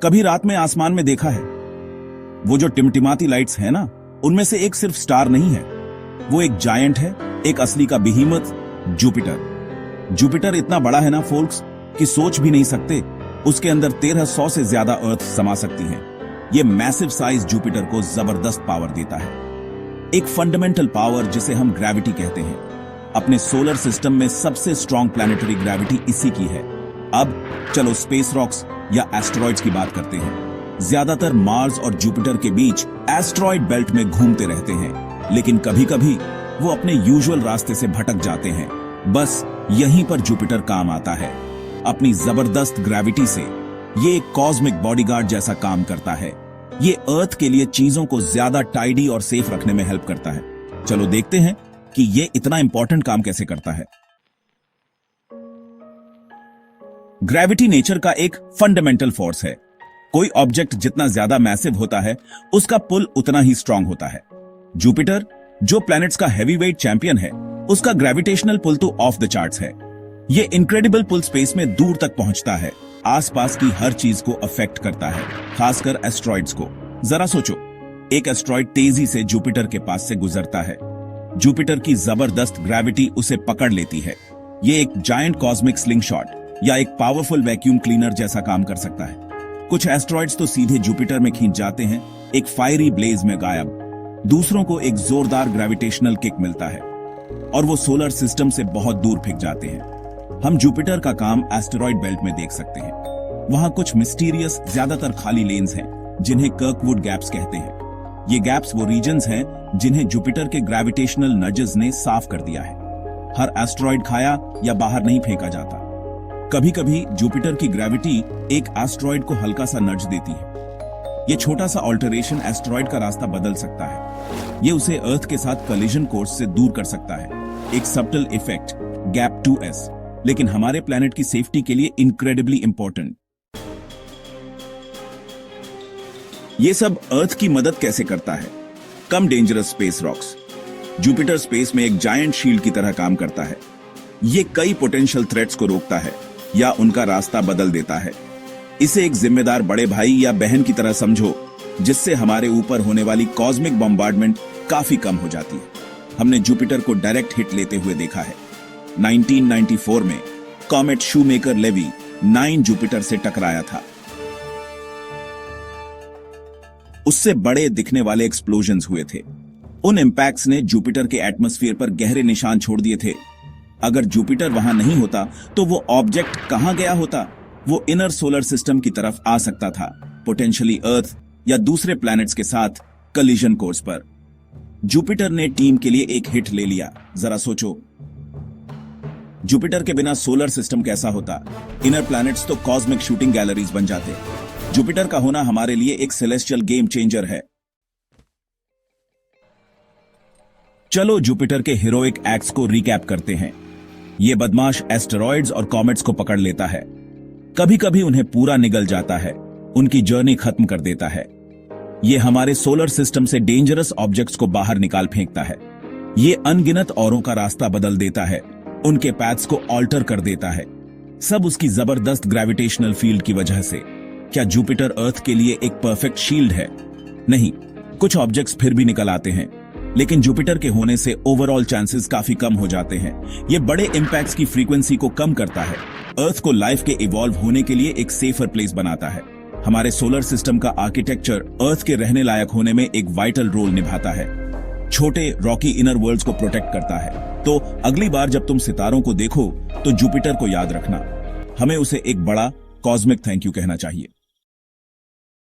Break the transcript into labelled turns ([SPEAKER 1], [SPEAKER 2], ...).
[SPEAKER 1] कभी रात में आसमान में देखा है? वो जो टिमटिमाती लाइट्स है ना, उनमें से एक सिर्फ स्टार नहीं है, वो एक जायंट है, एक असली का बिहीमत, जुपिटर। जुपिटर इतना बड़ा है ना फोल्क्स कि सोच भी नहीं सकते। उसके अंदर 1300 से ज्यादा अर्थ समा सकती हैं। ये मैसिव साइज जुपिटर को जबरदस्त पावर देता है, एक फंडामेंटल पावर जिसे हम ग्रेविटी कहते हैं। अपने सोलर सिस्टम में सबसे स्ट्रॉन्ग प्लैनेटरी ग्रेविटी इसी की है। अब चलो स्पेस रॉक्स या एस्टेरॉइड्स की बात करते हैं। ज्यादातर मार्स और जुपिटर के बीच एस्टेरॉइड बेल्ट में घूमते रहते हैं, लेकिन कभी कभी वो अपने यूजुअल रास्ते से भटक जाते हैं। बस यहीं पर जुपिटर काम आता है। अपनी जबरदस्त ग्रेविटी से ये एक कॉस्मिक बॉडीगार्ड जैसा काम करता है। ये अर्थ के लिए चीजों को ज्यादा टाइडी और सेफ रखने में हेल्प करता है। चलो देखते हैं कि ये इतना इंपॉर्टेंट काम कैसे करता है। ग्रेविटी नेचर का एक फंडामेंटल फोर्स है। कोई ऑब्जेक्ट जितना ज्यादा मैसिव होता है, उसका पुल उतना ही स्ट्रांग होता है। जुपिटर, जो प्लैनेट्स का हैवीवेट चैंपियन है, उसका ग्रेविटेशनल पुल तो ऑफ द चार्ट्स है। ये इनक्रेडिबल पुल स्पेस में दूर तक पहुंचता है, आसपास की हर चीज को अफेक्ट करता है, खासकर एस्टेरॉइड्स को। जरा सोचो, एक एस्टेरॉइड तेजी से जुपिटर के पास से गुजरता है। जुपिटर की जबरदस्त ग्रेविटी उसे पकड़ लेती है। ये एक जायंट कॉस्मिक स्लिंगशॉट या एक पावरफुल वैक्यूम क्लीनर जैसा काम कर सकता है। कुछ एस्टेरॉइड्स तो सीधे जुपिटर में खींच जाते हैं, एक फायरी ब्लेज में गायब। दूसरों को एक जोरदार ग्रेविटेशनल किक मिलता है और वो सोलर सिस्टम से बहुत दूर फेंक जाते हैं। हम जुपिटर का काम एस्टेरॉइड बेल्ट में देख सकते हैं। वहां कुछ मिस्टीरियस, ज्यादातर खाली लेन्स हैं, जिन्हें कर्कवुड गैप्स कहते हैं। ये गैप्स वो रीजन्स हैं जिन्हें जुपिटर के ग्रेविटेशनल नजेस ने साफ कर दिया है। हर एस्टेरॉइड खाया या बाहर नहीं फेंका जाता। कभी कभी जुपिटर की ग्रेविटी एक एस्टेरॉइड को हल्का सा नड्ज देती है। ये छोटा सा ऑल्टरेशन एस्टेरॉइड का रास्ता बदल सकता है। ये उसे अर्थ के साथ कलिजन कोर्स से दूर कर सकता है, एक सबटल इफेक्ट, गैप 2s, लेकिन हमारे प्लैनेट की सेफ्टी के लिए इनक्रेडिबली इंपॉर्टेंट। ये सब अर्थ की मदद कैसे करता है? कम dangerous space rocks. Jupiter space में एक जायंट शील्ड की तरह काम करता है। ये कई पोटेंशियल थ्रेट्स को रोकता है या उनका रास्ता बदल देता है। इसे एक जिम्मेदार बड़े भाई या बहन की तरह समझो, जिससे हमारे ऊपर होने वाली कॉस्मिक बम्बार्डमेंट काफी कम हो जाती है। हमने जुपिटर को डायरेक्ट हिट लेते हुए देखा है। 1994 में कॉमेट शूमेकर-लेवी 9 जुपिटर से टकराया था। उससे बड़े दिखने वाले एक्सप्लोजन्स हुए थे। उन इंपैक्ट्स ने जुपिटर के एटमॉस्फेयर पर गहरे निशान छोड़ दिए थे। अगर जुपिटर वहां नहीं होता तो वो ऑब्जेक्ट कहां गया होता? वो इनर सोलर सिस्टम की तरफ आ सकता था, पोटेंशियली अर्थ या दूसरे प्लैनेट्स के साथ कलिजन कोर्स पर। जुपिटर ने टीम के लिए एक हिट ले लिया। जरा सोचो, जुपिटर के बिना सोलर सिस्टम कैसा होता? इनर प्लैनेट्स तो कॉस्मिक शूटिंग गैलरीज बन जाते। जुपिटर का होना हमारे लिए एक सेलेस्टियल गेम चेंजर है। चलो जुपिटर के हीरोइक एक्ट्स को रिकैप करते हैं। ये बदमाश एस्टेरॉइड्स और कॉमेट्स को पकड़ लेता है। कभी कभी उन्हें पूरा निगल जाता है, उनकी जर्नी खत्म कर देता है। ये हमारे सोलर सिस्टम से डेंजरस ऑब्जेक्ट्स को बाहर निकाल फेंकता है। ये अनगिनत औरों का रास्ता बदल देता है, उनके पैथ्स को ऑल्टर कर देता है। सब उसकी जबरदस्त ग्रेविटेशनल फील्ड की वजह से। क्या जुपिटर अर्थ के लिए एक परफेक्ट शील्ड है? नहीं, कुछ ऑब्जेक्ट्स फिर भी निकल आते हैं, लेकिन जुपिटर के होने से ओवरऑल चांसेस काफी कम हो जाते हैं। ये बड़े इंपैक्ट्स की फ्रीक्वेंसी को कम करता है, अर्थ को लाइफ के इवॉल्व होने के लिए एक सेफर प्लेस बनाता है। हमारे सोलर सिस्टम का आर्किटेक्चर अर्थ के रहने लायक होने में एक वाइटल रोल निभाता है। छोटे रॉकी इनर वर्ल्ड्स को प्रोटेक्ट करता है। तो अगली बार जब तुम सितारों को देखो तो जुपिटर को याद रखना। हमें उसे एक बड़ा कॉस्मिक थैंक यू कहना चाहिए।